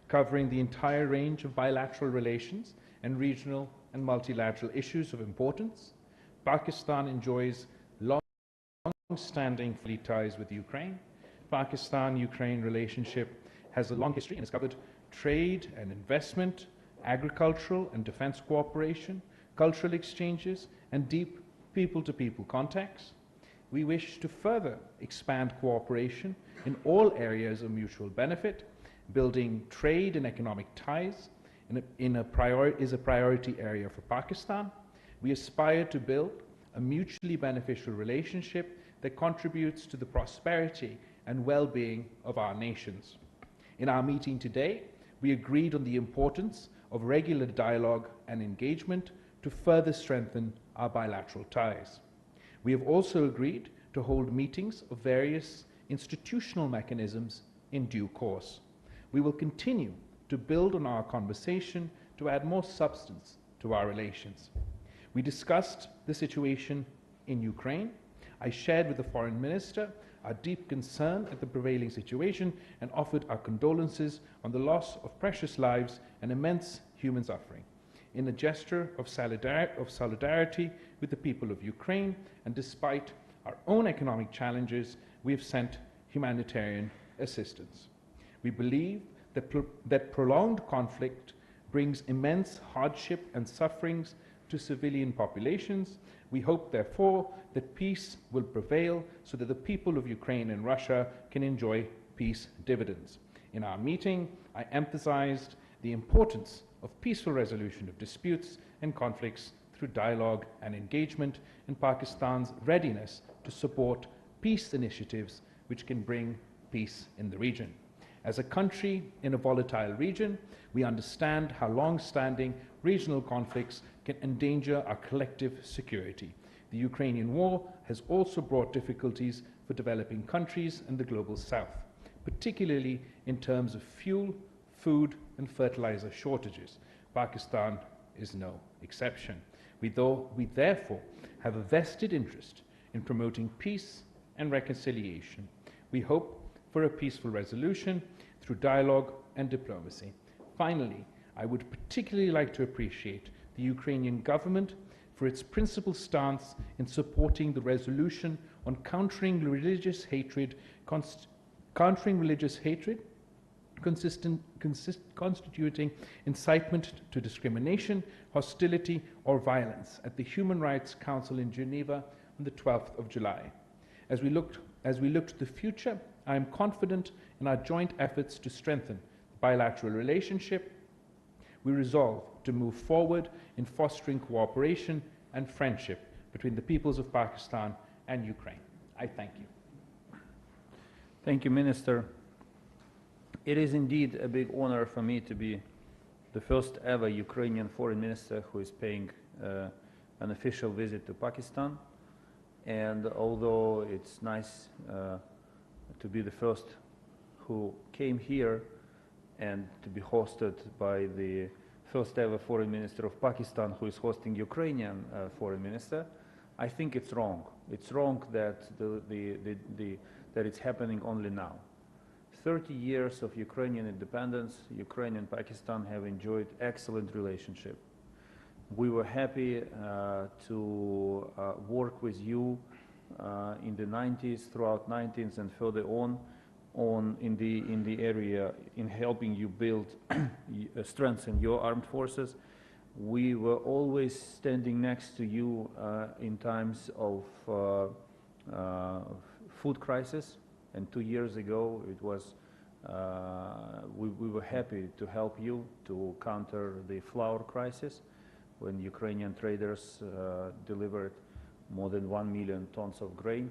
covering the entire range of bilateral relations and regional and multilateral issues of importance. Pakistan enjoys long-standing friendly ties with Ukraine. Pakistan-Ukraine relationship has a long history and has covered trade and investment, agricultural and defense cooperation, cultural exchanges, and deep people-to-people contacts. We wish to further expand cooperation in all areas of mutual benefit. Building trade and economic ties is a priority area for Pakistan. We aspire to build a mutually beneficial relationship that contributes to the prosperity and well-being of our nations. In our meeting today, we agreed on the importance of regular dialogue and engagement to further strengthen our bilateral ties. We have also agreed to hold meetings of various institutional mechanisms in due course. We will continue to build on our conversation to add more substance to our relations. We discussed the situation in Ukraine. I shared with the Foreign Minister our deep concern at the prevailing situation and offered our condolences on the loss of precious lives and immense human suffering. In a gesture of solidarity with the people of Ukraine, and despite our own economic challenges, we have sent humanitarian assistance. We believe that prolonged conflict brings immense hardship and sufferings to civilian populations. We hope, therefore, that peace will prevail so that the people of Ukraine and Russia can enjoy peace dividends. In our meeting, I emphasized the importance of peaceful resolution of disputes and conflicts through dialogue and engagement, and Pakistan's readiness to support peace initiatives which can bring peace in the region. As a country in a volatile region, we understand how long-standing regional conflicts can endanger our collective security. The Ukrainian war has also brought difficulties for developing countries and the global south, particularly in terms of fuel, food, and fertilizer shortages. Pakistan is no exception. We therefore have a vested interest in promoting peace and reconciliation. We hope for a peaceful resolution through dialogue and diplomacy. Finally, I would particularly like to appreciate the Ukrainian government for its principled stance in supporting the resolution on countering religious hatred, constituting incitement to discrimination, hostility, or violence at the Human Rights Council in Geneva on the 12th of July. As we look to the future, I am confident in our joint efforts to strengthen the bilateral relationship. We resolve to move forward in fostering cooperation and friendship between the peoples of Pakistan and Ukraine. I thank you. Thank you, Minister. It is indeed a big honor for me to be the first ever Ukrainian foreign minister who is paying an official visit to Pakistan. And although it's nice to be the first who came here and to be hosted by the first ever foreign minister of Pakistan who is hosting Ukrainian foreign minister, I think it's wrong. It's wrong that that it's happening only now. 30 years of Ukrainian independence, Ukraine and Pakistan have enjoyed excellent relationship. We were happy to work with you in the 90s, throughout 90s, and further on in the area in helping you build, strengthen your armed forces. We were always standing next to you in times of food crisis, and 2 years ago it was we were happy to help you to counter the flour crisis when Ukrainian traders delivered more than 1 million tons of grain.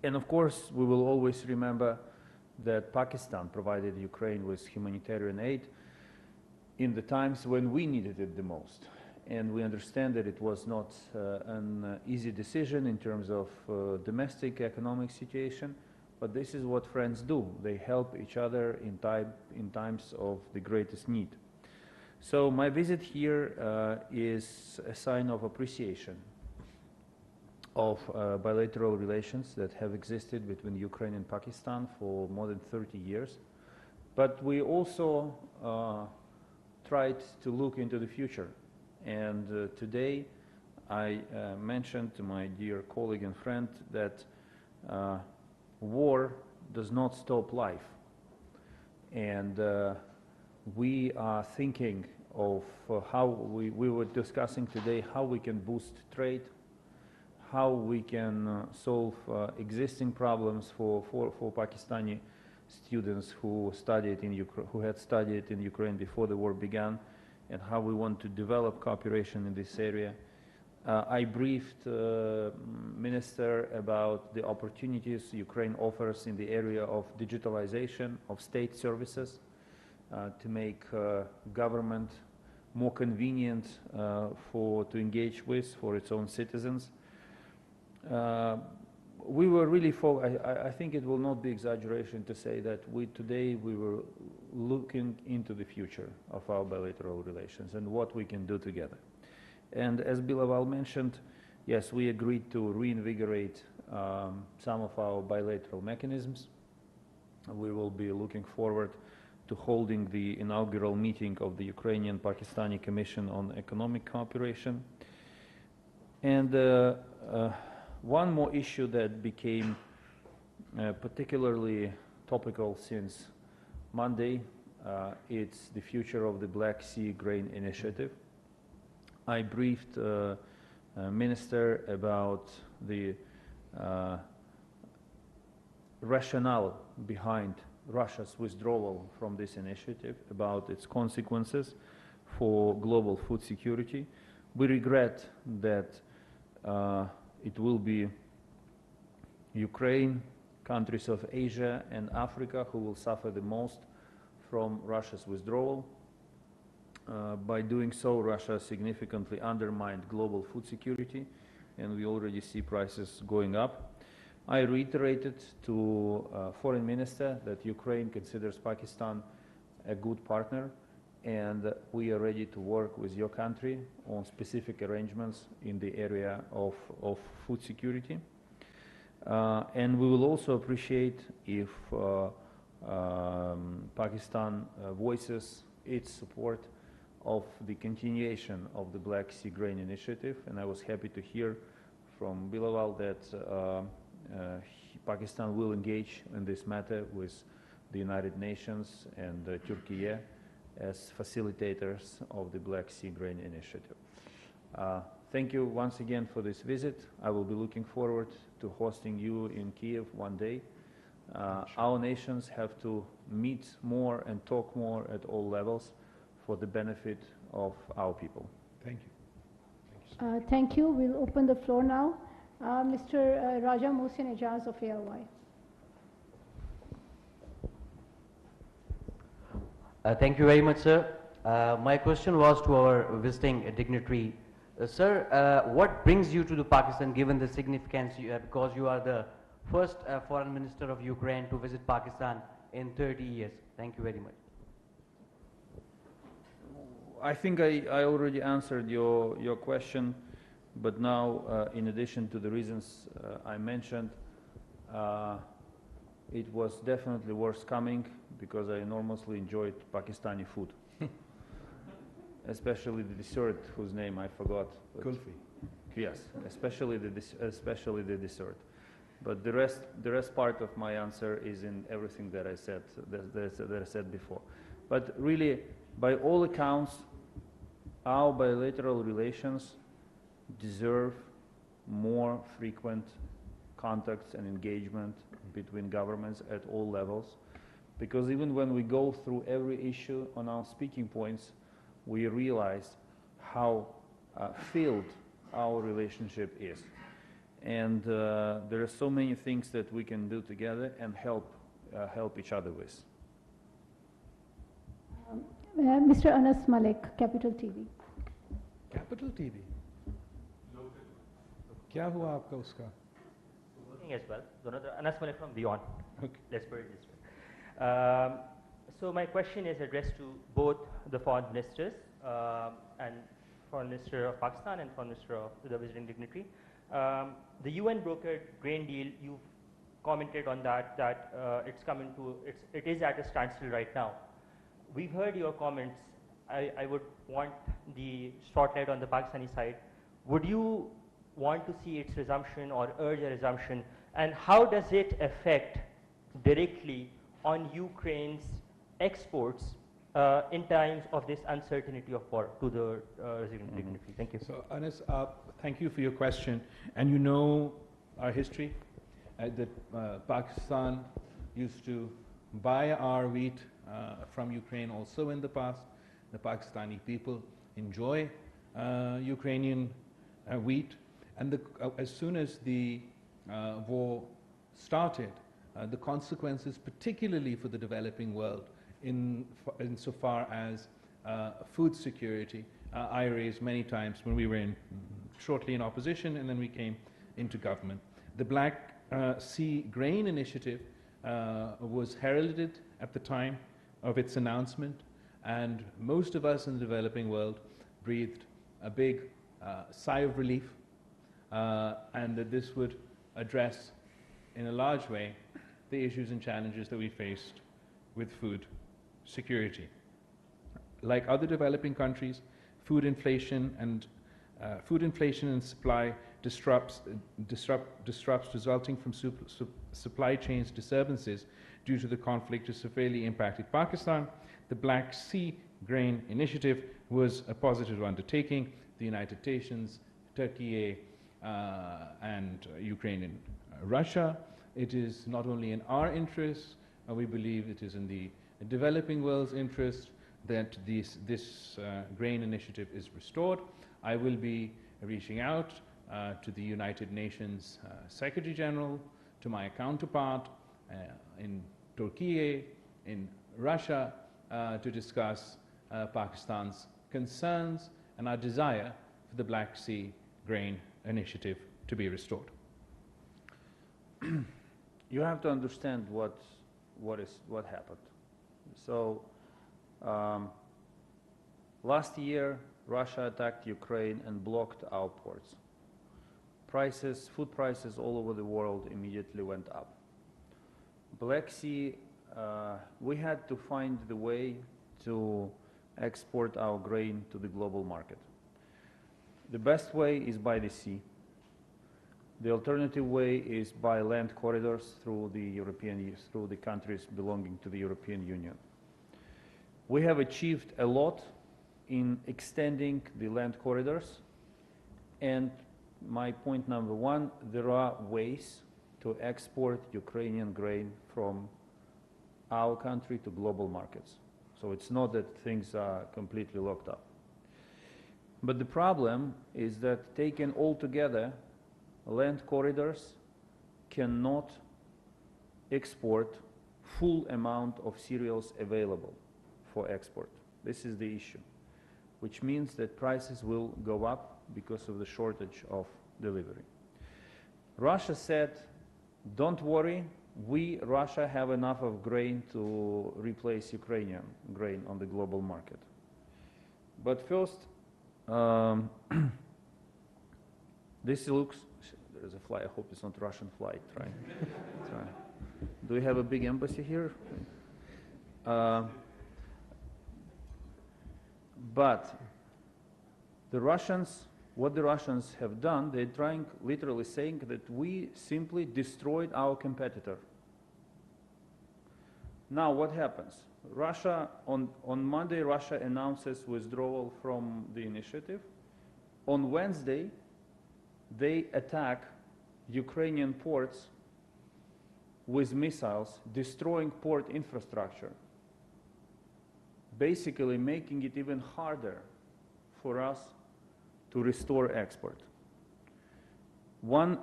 And of course, we will always remember that Pakistan provided Ukraine with humanitarian aid in the times when we needed it the most. And we understand that it was not an easy decision in terms of domestic economic situation, but this is what friends do. They help each other in times of the greatest need. So my visit here is a sign of appreciation of bilateral relations that have existed between Ukraine and Pakistan for more than 30 years. But we also tried to look into the future. And today I mentioned to my dear colleague and friend that war does not stop life. And we are thinking of how we were discussing today how we can boost trade, how we can solve existing problems for Pakistani students who had studied in Ukraine before the war began, and how we want to develop cooperation in this area. I briefed Minister about the opportunities Ukraine offers in the area of digitalization of state services to make government more convenient to engage with for its own citizens. We were really I think it will not be exaggeration to say that today we were looking into the future of our bilateral relations and what we can do together. And as Bilawal mentioned, yes, we agreed to reinvigorate some of our bilateral mechanisms. We will be looking forward to holding the inaugural meeting of the Ukrainian-Pakistani Commission on Economic Cooperation. And one more issue that became particularly topical since Monday, it's the future of the Black Sea Grain Initiative. I briefed Minister about the rationale behind Russia's withdrawal from this initiative, about its consequences for global food security. We regret that it will be Ukraine, countries of Asia and Africa who will suffer the most from Russia's withdrawal. By doing so, Russia significantly undermined global food security, and we already see prices going up. I reiterated to Foreign Minister that Ukraine considers Pakistan a good partner, and we are ready to work with your country on specific arrangements in the area of food security. And we will also appreciate if Pakistan voices its support of the continuation of the Black Sea Grain Initiative, and I was happy to hear from Bilawal that Pakistan will engage in this matter with the United Nations and Turkey as facilitators of the Black Sea Grain Initiative. Thank you once again for this visit. I will be looking forward to hosting you in Kiev one day. Our nations have to meet more and talk more at all levels for the benefit of our people. Thank you. Thank you. We'll open the floor now. Mr. Raja Mohsin Ejaz of ALY. Thank you very much, sir. My question was to our visiting dignitary. Sir, what brings you to the Pakistan, given the significance, because you are the first foreign minister of Ukraine to visit Pakistan in 30 years? Thank you very much. I think I already answered your question, but now, in addition to the reasons I mentioned, it was definitely worth coming because I enormously enjoyed Pakistani food, especially the dessert whose name I forgot. Kulfi. Yes, especially the dessert. But the rest part of my answer is in everything that I said that I said before. But really, by all accounts, our bilateral relations deserve more frequent contacts and engagement between governments at all levels, because even when we go through every issue on our speaking points, we realize how filled our relationship is. And there are so many things that we can do together and help each other with. Mr. Anas Malik, Capital TV. Capital TV. क्या हुआ आपका उसका? As well. Anas Malik from Beyond. Okay. Let's put it this way. So my question is addressed to both the foreign ministers and Foreign Minister of Pakistan and Foreign Minister of the visiting dignitary. The UN brokered grain deal, you've commented on that, that it is at a standstill right now. We've heard your comments. I would want the spotlight on the Pakistani side. Would you want to see its resumption or urge a resumption? And how does it affect directly on Ukraine's exports in times of this uncertainty of war to the resident dignitary? Thank you. So, Anas, thank you for your question. And you know our history, that Pakistan used to buy our wheat from Ukraine also in the past. The Pakistani people enjoy Ukrainian wheat. And as soon as the war started, the consequences, particularly for the developing world, insofar as food security, I raised many times when we were shortly in opposition, and then we came into government. The Black Sea Grain Initiative was heralded at the time of its announcement, and most of us in the developing world breathed a big sigh of relief, and that this would address in a large way the issues and challenges that we faced with food security. Like other developing countries, food inflation and supply disrupts resulting from supply chains disturbances due to the conflict has severely impacted Pakistan. The Black Sea Grain Initiative was a positive undertaking. The United Nations, Turkey, and Ukraine and Russia. It is not only in our interest, we believe it is in the developing world's interest that this grain initiative is restored. I will be reaching out to the United Nations Secretary General, to my counterpart in Turkey, in Russia, to discuss Pakistan's concerns and our desire for the Black Sea Grain Initiative to be restored. You have to understand what happened. So last year, Russia attacked Ukraine and blocked our ports. Food prices all over the world immediately went up. Black Sea, we had to find the way to export our grain to the global market. The best way is by the sea. The alternative way is by land corridors through the countries belonging to the European Union. We have achieved a lot in extending the land corridors, and my point number one, there are ways to export Ukrainian grain from our country to global markets. So it's not that things are completely locked up. But the problem is that taken all together, land corridors cannot export full amount of cereals available for export. This is the issue, which means that prices will go up because of the shortage of delivery. Russia said, don't worry, Russia have enough of grain to replace Ukrainian grain on the global market. But first, this looks, there is a fly, I hope it's not a Russian flight, right? Do we have a big embassy here? But the Russians, what the Russians have done, they're trying, literally saying that we simply destroyed our competitor. Now what happens? Russia, on Monday, Russia announces withdrawal from the initiative. On Wednesday, they attack Ukrainian ports with missiles, destroying port infrastructure, basically making it even harder for us to restore export.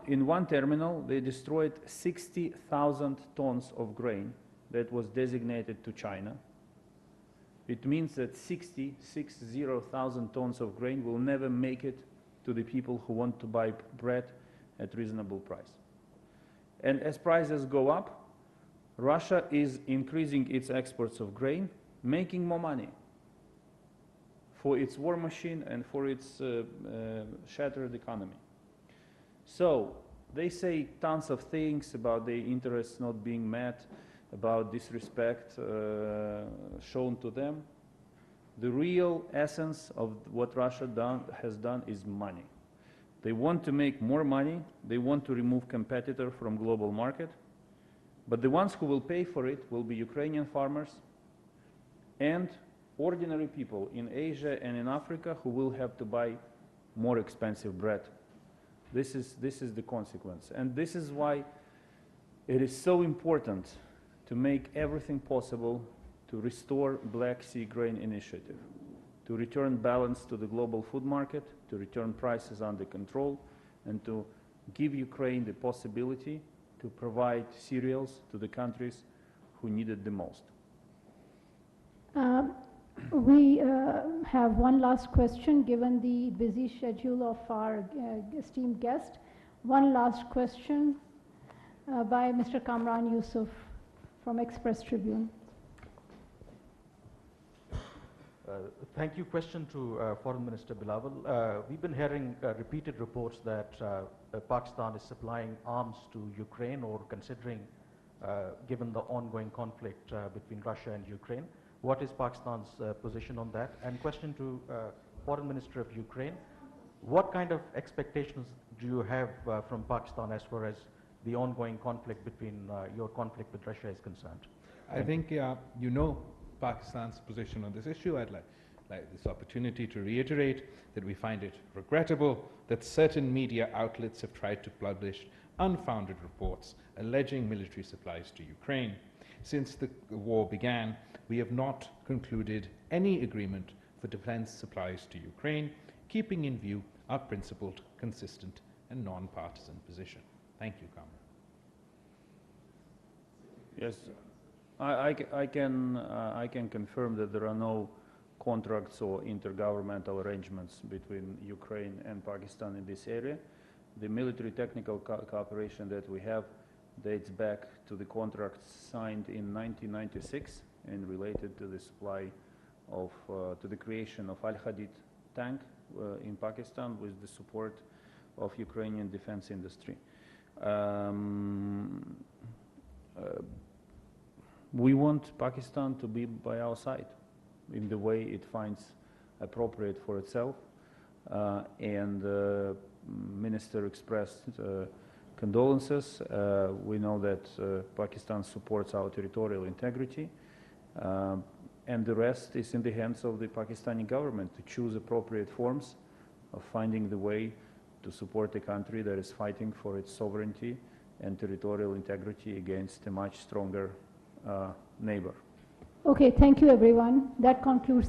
In one terminal, they destroyed 60,000 tons of grain that was designated to China. It means that 60,000 tons of grain will never make it to the people who want to buy bread at reasonable price. And as prices go up, Russia is increasing its exports of grain, making more money for its war machine and for its shattered economy. So They say tons of things about their interests not being met, about disrespect shown to them. The real essence of what Russia has done is money. They want to make more money. They want to remove competitor from global market. But the ones who will pay for it will be Ukrainian farmers and ordinary people in Asia and in Africa who will have to buy more expensive bread. This is the consequence. And this is why it is so important to make everything possible to restore Black Sea Grain Initiative, to return balance to the global food market, to return prices under control, and to give Ukraine the possibility to provide cereals to the countries who need it the most. We have one last question, given the busy schedule of our esteemed guest. One last question by Mr. Kamran Yusuf from Express Tribune. Thank you. Question to Foreign Minister Bilawal. We've been hearing repeated reports that Pakistan is supplying arms to Ukraine or considering, given the ongoing conflict between Russia and Ukraine. What is Pakistan's position on that? And question to Foreign Minister of Ukraine. What kind of expectations do you have from Pakistan as far as the ongoing conflict between your conflict with Russia is concerned? I think you know Pakistan's position on this issue. I'd like this opportunity to reiterate that we find it regrettable that certain media outlets have tried to publish unfounded reports alleging military supplies to Ukraine. Since the war began, we have not concluded any agreement for defense supplies to Ukraine, keeping in view our principled, consistent, and non-partisan position. Thank you, Kamran. Yes, I can confirm that there are no contracts or intergovernmental arrangements between Ukraine and Pakistan in this area. The military technical cooperation that we have dates back to the contracts signed in 1996 and related to the supply of, to the creation of Al-Hadid tank in Pakistan with the support of Ukrainian defense industry. We want Pakistan to be by our side in the way it finds appropriate for itself. Minister expressed condolences. We know that Pakistan supports our territorial integrity. And the rest is in the hands of the Pakistani government to choose appropriate forms of finding the way to support a country that is fighting for its sovereignty and territorial integrity against a much stronger neighbor. Okay, thank you everyone. That concludes